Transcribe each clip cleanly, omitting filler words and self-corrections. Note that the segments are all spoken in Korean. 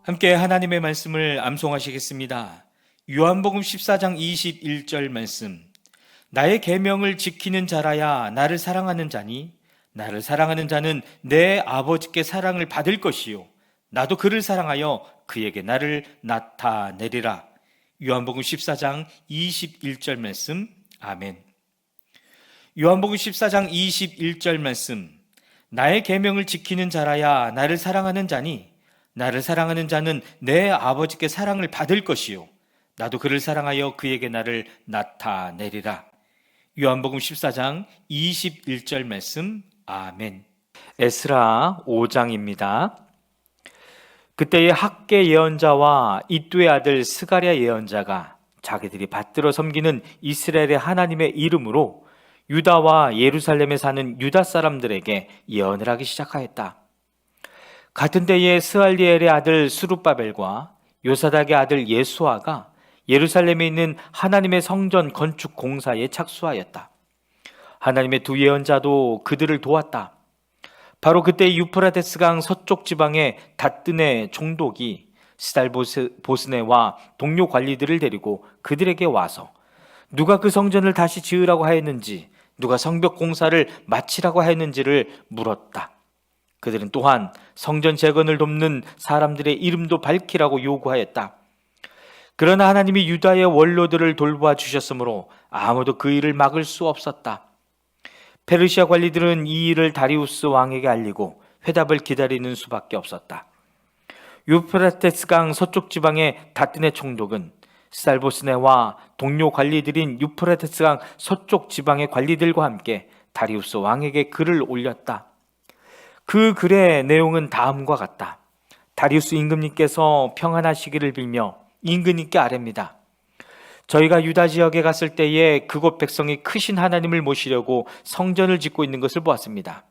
함께 하나님의 말씀을 암송하시겠습니다. 요한복음 14장 21절 말씀. 나의 계명을 지키는 자라야 나를 사랑하는 자니 나를 사랑하는 자는 내 아버지께 사랑을 받을 것이요 나도 그를 사랑하여 그에게 나를 나타내리라. 요한복음 14장 21절 말씀. 아멘. 요한복음 14장 21절 말씀. 나의 계명을 지키는 자라야 나를 사랑하는 자니 나를 사랑하는 자는 내 아버지께 사랑을 받을 것이요 나도 그를 사랑하여 그에게 나를 나타내리라. 요한복음 14장 21절 말씀. 아멘. 에스라 5장입니다. 그때의 학계 예언자와 이뚜의 아들 스가랴 예언자가 자기들이 받들어 섬기는 이스라엘의 하나님의 이름으로 유다와 예루살렘에 사는 유다 사람들에게 예언을 하기 시작하였다. 같은 때에 스알리엘의 아들 스룹바벨과 요사닥의 아들 예수아가 예루살렘에 있는 하나님의 성전 건축 공사에 착수하였다. 하나님의 두 예언자도 그들을 도왔다. 바로 그때 유프라테스강 서쪽 지방의 닷든의 총독이 스달보스네와 동료 관리들을 데리고 그들에게 와서 누가 그 성전을 다시 지으라고 하였는지, 누가 성벽 공사를 마치라고 하였는지를 물었다. 그들은 또한 성전 재건을 돕는 사람들의 이름도 밝히라고 요구하였다. 그러나 하나님이 유다의 원로들을 돌보아 주셨으므로 아무도 그 일을 막을 수 없었다. 페르시아 관리들은 이 일을 다리우스 왕에게 알리고 회답을 기다리는 수밖에 없었다. 유프라테스강 서쪽 지방의 닷든의 총독은 살보스네와 동료 관리들인 유프라테스강 서쪽 지방의 관리들과 함께 다리우스 왕에게 글을 올렸다. 그 글의 내용은 다음과 같다. 다리우스 임금님께서 평안하시기를 빌며 임금님께 아뢰입니다. 저희가 유다 지역에 갔을 때에 그곳 백성이 크신 하나님을 모시려고 성전을 짓고 있는 것을 보았습니다.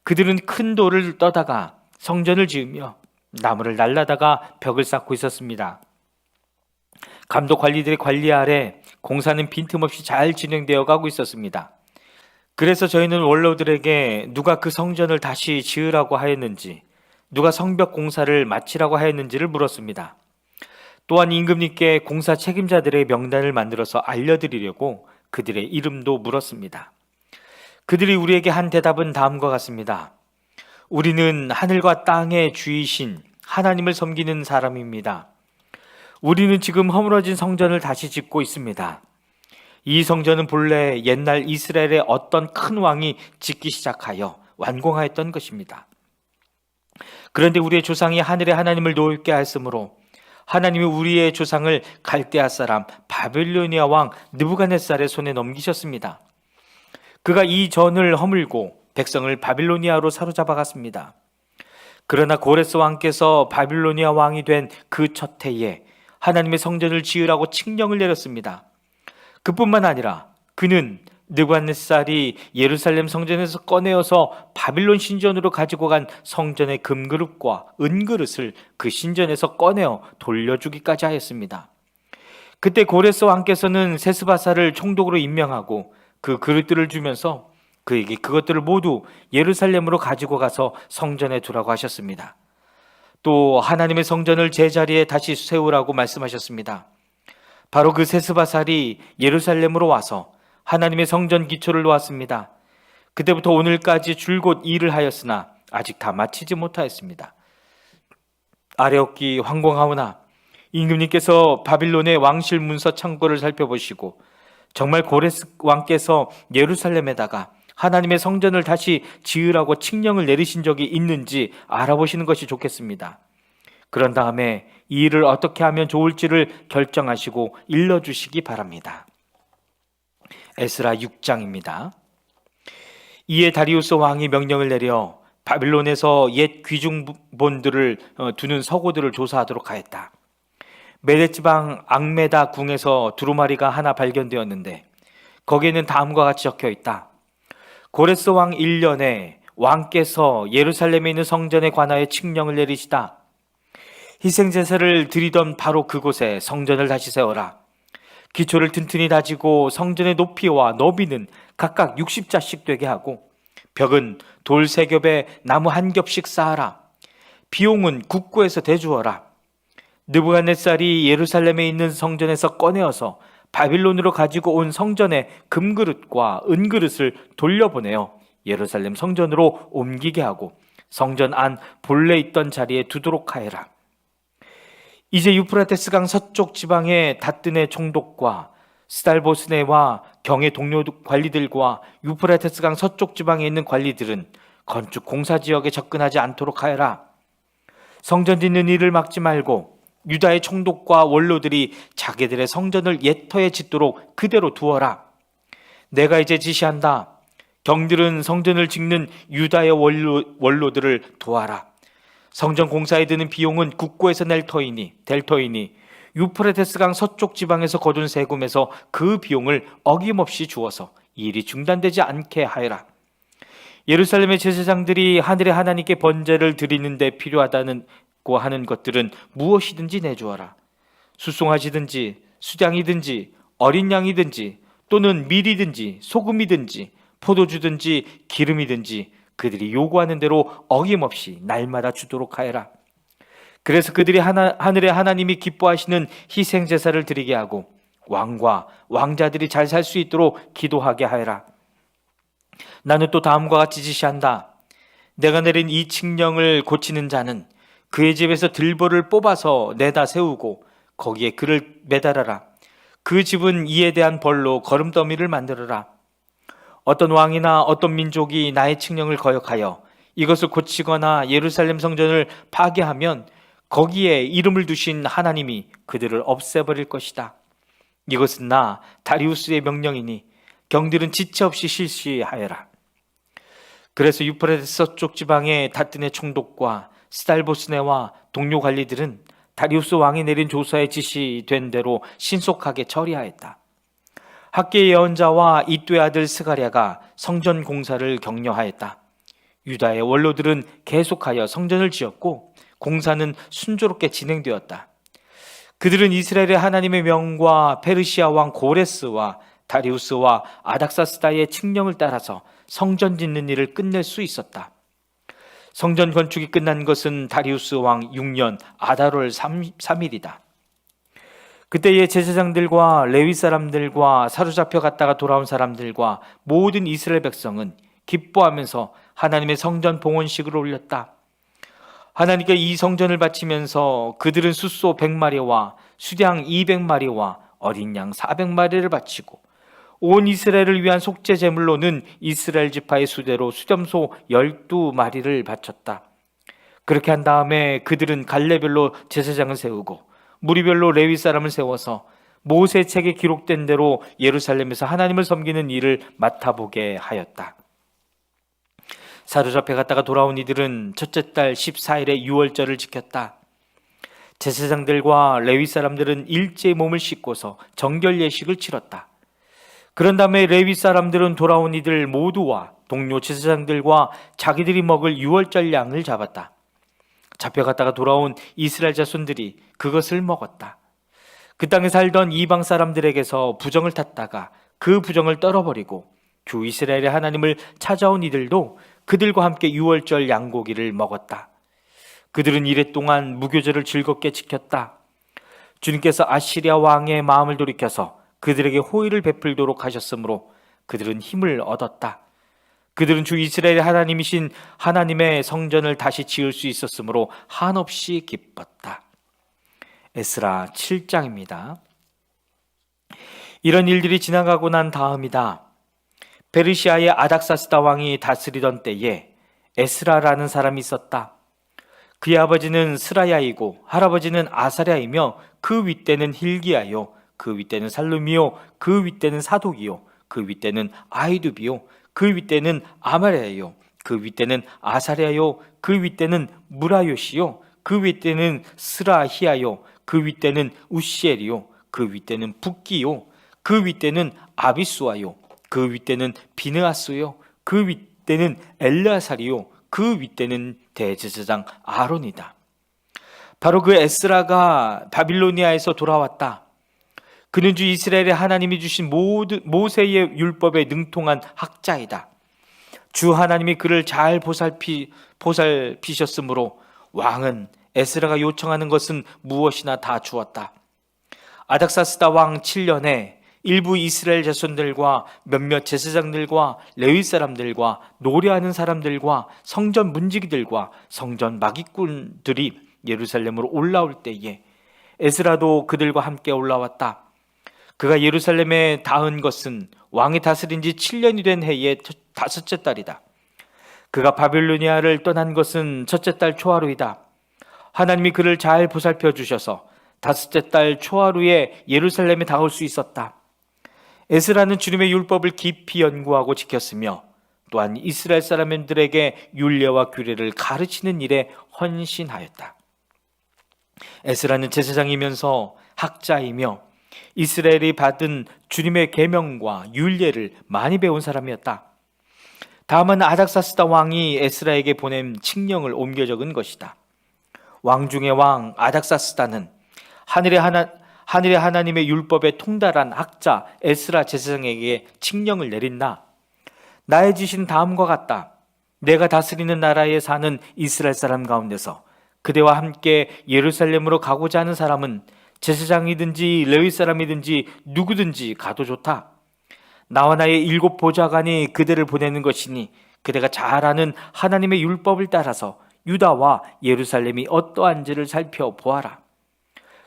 그들은 큰 돌을 떠다가 성전을 지으며 나무를 날라다가 벽을 쌓고 있었습니다. 감독 관리들의 관리 아래 공사는 빈틈없이 잘 진행되어 가고 있었습니다. 그래서 저희는 원로들에게 누가 그 성전을 다시 지으라고 하였는지, 누가 성벽 공사를 마치라고 하였는지를 물었습니다. 또한 임금님께 공사 책임자들의 명단을 만들어서 알려드리려고 그들의 이름도 물었습니다. 그들이 우리에게 한 대답은 다음과 같습니다. 우리는 하늘과 땅의 주이신 하나님을 섬기는 사람입니다. 우리는 지금 허물어진 성전을 다시 짓고 있습니다. 이 성전은 본래 옛날 이스라엘의 어떤 큰 왕이 짓기 시작하여 완공하였던 것입니다. 그런데 우리의 조상이 하늘의 하나님을 노엽게 하였으므로 하나님이 우리의 조상을 갈대아 사람 바빌로니아 왕 느부갓네살의 손에 넘기셨습니다. 그가 이 전을 허물고 백성을 바빌로니아로 사로잡아 갔습니다. 그러나 고레스 왕께서 바빌로니아 왕이 된 그 첫 해에 하나님의 성전을 지으라고 칙령을 내렸습니다. 그뿐만 아니라 그는 느부갓네살이 예루살렘 성전에서 꺼내어서 바빌론 신전으로 가지고 간 성전의 금그릇과 은그릇을 그 신전에서 꺼내어 돌려주기까지 하였습니다. 그때 고레스 왕께서는 세스바사를 총독으로 임명하고 그 그릇들을 주면서 그에게 그것들을 모두 예루살렘으로 가지고 가서 성전에 두라고 하셨습니다. 또 하나님의 성전을 제자리에 다시 세우라고 말씀하셨습니다. 바로 그 세스바살이 예루살렘으로 와서 하나님의 성전 기초를 놓았습니다. 그때부터 오늘까지 줄곧 일을 하였으나 아직 다 마치지 못하였습니다. 아뢰옵기 황공하오나 임금님께서 바빌론의 왕실 문서 창고를 살펴보시고 정말 고레스 왕께서 예루살렘에다가 하나님의 성전을 다시 지으라고 칙령을 내리신 적이 있는지 알아보시는 것이 좋겠습니다. 그런 다음에 이 일을 어떻게 하면 좋을지를 결정하시고 일러주시기 바랍니다. 에스라 6장입니다. 이에 다리우스 왕이 명령을 내려 바빌론에서 옛 귀중본들을 두는 서고들을 조사하도록 하였다. 메뎃지방 앙메다 궁에서 두루마리가 하나 발견되었는데 거기에는 다음과 같이 적혀 있다. 고레스 왕 1년에 왕께서 예루살렘에 있는 성전에 관하여 칙령을 내리시다. 희생제사를 드리던 바로 그곳에 성전을 다시 세워라. 기초를 튼튼히 다지고 성전의 높이와 너비는 각각 60자씩 되게 하고 벽은 돌 3겹에 나무 1겹씩 쌓아라. 비용은 국고에서 대주어라. 느부갓네살이 예루살렘에 있는 성전에서 꺼내어서 바빌론으로 가지고 온 성전의 금그릇과 은그릇을 돌려보내어 예루살렘 성전으로 옮기게 하고 성전 안 본래 있던 자리에 두도록 하여라. 이제 유프라테스 강 서쪽 지방의 다뜨네 총독과 스달보스네와 경의 동료 관리들과 유프라테스 강 서쪽 지방에 있는 관리들은 건축 공사 지역에 접근하지 않도록 하여라. 성전 짓는 일을 막지 말고 유다의 총독과 원로들이 자기들의 성전을 옛터에 짓도록 그대로 두어라. 내가 이제 지시한다. 경들은 성전을 짓는 유다의 원로들을 도와라. 성전 공사에 드는 비용은 국고에서 될 터이니 유프라테스 강 서쪽 지방에서 거둔 세금에서 그 비용을 어김없이 주어서 일이 중단되지 않게 하여라. 예루살렘의 제사장들이 하늘의 하나님께 번제를 드리는 데 필요하다고 하는 것들은 무엇이든지 내주어라. 수송아지든지 수장이든지 어린 양이든지 또는 밀이든지 소금이든지 포도주든지 기름이든지 그들이 요구하는 대로 어김없이 날마다 주도록 하여라. 그래서 그들이 하늘의 하나님이 기뻐하시는 희생 제사를 드리게 하고 왕과 왕자들이 잘 살 수 있도록 기도하게 하여라. 나는 또 다음과 같이 지시한다. 내가 내린 이 칙령을 고치는 자는 그의 집에서 들보를 뽑아서 내다 세우고 거기에 그를 매달아라. 그 집은 이에 대한 벌로 거름더미를 만들어라. 어떤 왕이나 어떤 민족이 나의 칙령을 거역하여 이것을 고치거나 예루살렘 성전을 파괴하면 거기에 이름을 두신 하나님이 그들을 없애버릴 것이다. 이것은 나 다리우스의 명령이니 경들은 지체 없이 실시하여라. 그래서 유프라테스 서쪽 지방의 다뜨네 총독과 스달보스네와 동료 관리들은 다리우스 왕이 내린 조서에 지시된 대로 신속하게 처리하였다. 학계의 예언자와 이또의 아들 스가랴가 성전 공사를 격려하였다. 유다의 원로들은 계속하여 성전을 지었고 공사는 순조롭게 진행되었다. 그들은 이스라엘의 하나님의 명과 페르시아 왕 고레스와 다리우스와 아닥사스다의 칙령을 따라서 성전 짓는 일을 끝낼 수 있었다. 성전 건축이 끝난 것은 다리우스 왕 6년 아달월 3일이다. 그때의 제사장들과 레위 사람들과 사로잡혀 갔다가 돌아온 사람들과 모든 이스라엘 백성은 기뻐하면서 하나님의 성전 봉헌식을 올렸다. 하나님께 이 성전을 바치면서 그들은 숫소 100마리와 수량 200마리와 어린 양 400마리를 바치고 온 이스라엘을 위한 속죄 제물로는 이스라엘 지파의 수대로 수렴소 12마리를 바쳤다. 그렇게 한 다음에 그들은 갈래별로 제사장을 세우고 무리별로 레위 사람을 세워서 모세 책에 기록된 대로 예루살렘에서 하나님을 섬기는 일을 맡아보게 하였다. 사로잡혀 갔다가 돌아온 이들은 첫째 달 14일에 유월절을 지켰다. 제사장들과 레위 사람들은 일제히 몸을 씻고서 정결 예식을 치렀다. 그런 다음에 레위 사람들은 돌아온 이들 모두와 동료 제사장들과 자기들이 먹을 유월절 양을 잡았다. 잡혀갔다가 돌아온 이스라엘 자손들이 그것을 먹었다. 그 땅에 살던 이방 사람들에게서 부정을 탔다가 그 부정을 떨어버리고 주 이스라엘의 하나님을 찾아온 이들도 그들과 함께 유월절 양고기를 먹었다. 그들은 이래 동안 무교절을 즐겁게 지켰다. 주님께서 아시리아 왕의 마음을 돌이켜서 그들에게 호의를 베풀도록 하셨으므로 그들은 힘을 얻었다. 그들은 주 이스라엘의 하나님이신 하나님의 성전을 다시 지을 수 있었으므로 한없이 기뻤다. 에스라 7장입니다. 이런 일들이 지나가고 난 다음이다. 페르시아의 아닥사스다 왕이 다스리던 때에 에스라라는 사람이 있었다. 그의 아버지는 스라야이고 할아버지는 아사랴이며 그 윗대는 hil기야요 그 윗대는 살루미요 그 윗대는 사독이요 그 윗대는 아히두비요 그 윗대는 아마랴요 그 윗대는 아사랴요 그 윗대는 무라요시요 그 윗대는 스라히야요 그 윗대는 우시엘이요 그 윗대는 붓기요 그 윗대는 아비수아요 그 윗대는 비느하스요 그 윗대는 엘르아살이요 그 윗대는 대제사장 아론이다. 바로 그 에스라가 바빌로니아에서 돌아왔다. 그는 주 이스라엘의 하나님이 주신 모세의 율법에 능통한 학자이다. 주 하나님이 그를 잘 보살피셨으므로 왕은 에스라가 요청하는 것은 무엇이나 다 주었다. 아닥사스다 왕 7년에 일부 이스라엘 자손들과 몇몇 제사장들과 레위 사람들과 노래하는 사람들과 성전 문지기들과 성전 마기꾼들이 예루살렘으로 올라올 때에 에스라도 그들과 함께 올라왔다. 그가 예루살렘에 닿은 것은 왕이 다스린 지 7년이 된 해의 다섯째 달이다. 그가 바빌로니아를 떠난 것은 첫째 달 초하루이다. 하나님이 그를 잘 보살펴 주셔서 다섯째 달 초하루에 예루살렘에 닿을 수 있었다. 에스라는 주님의 율법을 깊이 연구하고 지켰으며 또한 이스라엘 사람들에게 율례와 규례를 가르치는 일에 헌신하였다. 에스라는 제사장이면서 학자이며 이스라엘이 받은 주님의 계명과 율례를 많이 배운 사람이었다. 다음은 아닥사스다 왕이 에스라에게 보낸 칙령을 옮겨 적은 것이다. 왕 중의 왕 아닥사스다는 하늘의 하나님의 율법에 통달한 학자 에스라 제사장에게 칙령을 내린다. 나의 지시는 다음과 같다. 내가 다스리는 나라에 사는 이스라엘 사람 가운데서 그대와 함께 예루살렘으로 가고자 하는 사람은 제사장이든지 레위 사람이든지 누구든지 가도 좋다. 나와 나의 7 보좌관이 그대를 보내는 것이니 그대가 잘 아는 하나님의 율법을 따라서 유다와 예루살렘이 어떠한지를 살펴보아라.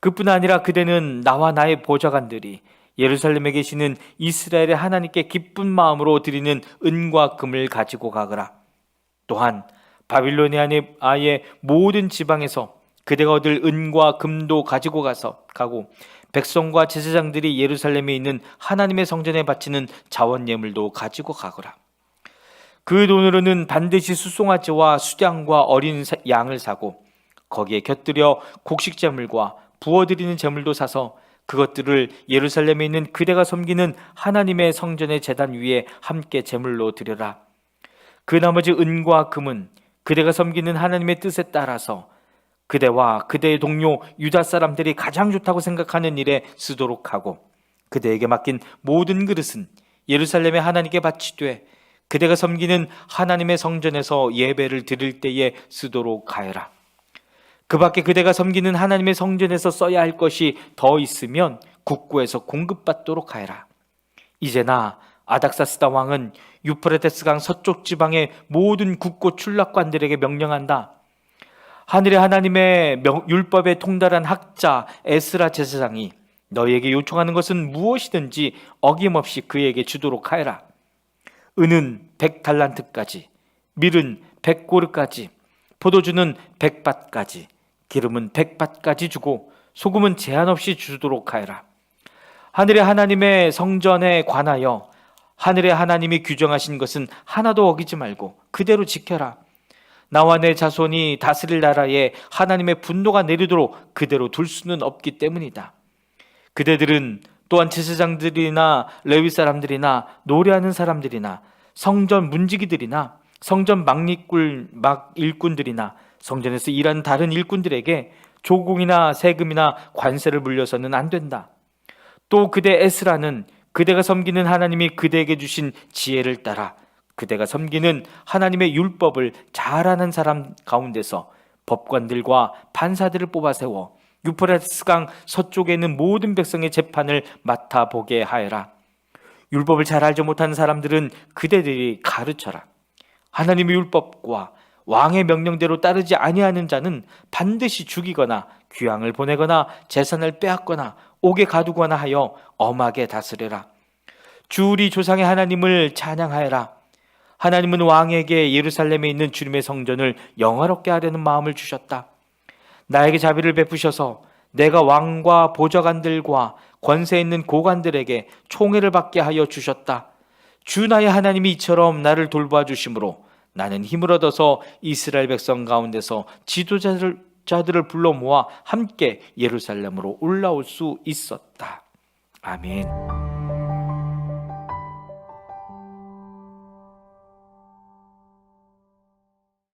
그뿐 아니라 그대는 나와 나의 보좌관들이 예루살렘에 계시는 이스라엘의 하나님께 기쁜 마음으로 드리는 은과 금을 가지고 가거라. 또한 바빌로니아의 모든 지방에서 그대가 얻을 은과 금도 가지고 가고 백성과 제사장들이 예루살렘에 있는 하나님의 성전에 바치는 자원 예물도 가지고 가거라. 그 돈으로는 반드시 수송아지와 수량과 어린 양을 사고 거기에 곁들여 곡식 제물과 부어드리는 제물도 사서 그것들을 예루살렘에 있는 그대가 섬기는 하나님의 성전의 제단 위에 함께 제물로 드려라. 그 나머지 은과 금은 그대가 섬기는 하나님의 뜻에 따라서 그대와 그대의 동료 유다 사람들이 가장 좋다고 생각하는 일에 쓰도록 하고 그대에게 맡긴 모든 그릇은 예루살렘의 하나님께 바치되 그대가 섬기는 하나님의 성전에서 예배를 드릴 때에 쓰도록 하여라. 그 밖에 그대가 섬기는 하나님의 성전에서 써야 할 것이 더 있으면 국고에서 공급받도록 하여라. 이제나 아닥사스다 왕은 유프라테스강 서쪽 지방의 모든 국고 출납관들에게 명령한다. 하늘의 하나님의 율법에 통달한 학자 에스라 제사장이 너희에게 요청하는 것은 무엇이든지 어김없이 그에게 주도록 하여라. 은은 100달란트까지, 밀은 100고르까지, 포도주는 100밭까지, 기름은 100밭까지 주고 소금은 제한 없이 주도록 하여라. 하늘의 하나님의 성전에 관하여 하늘의 하나님이 규정하신 것은 하나도 어기지 말고 그대로 지켜라. 나와 내 자손이 다스릴 나라에 하나님의 분노가 내리도록 그대로 둘 수는 없기 때문이다. 그대들은 또한 제사장들이나 레위 사람들이나 노래하는 사람들이나 성전 문지기들이나 성전 일꾼들이나 성전에서 일하는 다른 일꾼들에게 조공이나 세금이나 관세를 물려서는 안 된다. 또 그대 에스라는 그대가 섬기는 하나님이 그대에게 주신 지혜를 따라 그대가 섬기는 하나님의 율법을 잘 아는 사람 가운데서 법관들과 판사들을 뽑아 세워 유프라테스강 서쪽에 있는 모든 백성의 재판을 맡아보게 하여라. 율법을 잘 알지 못하는 사람들은 그대들이 가르쳐라. 하나님의 율법과 왕의 명령대로 따르지 아니하는 자는 반드시 죽이거나 귀양을 보내거나 재산을 빼앗거나 옥에 가두거나 하여 엄하게 다스려라. 주 우리 조상의 하나님을 찬양하여라. 하나님은 왕에게 예루살렘에 있는 주님의 성전을 영화롭게 하려는 마음을 주셨다. 나에게 자비를 베푸셔서 내가 왕과 보좌관들과 권세 있는 고관들에게 총애를 받게 하여 주셨다. 주 나의 하나님이 이처럼 나를 돌봐 주심으로 나는 힘을 얻어서 이스라엘 백성 가운데서 지도자들을 불러 모아 함께 예루살렘으로 올라올 수 있었다. 아멘.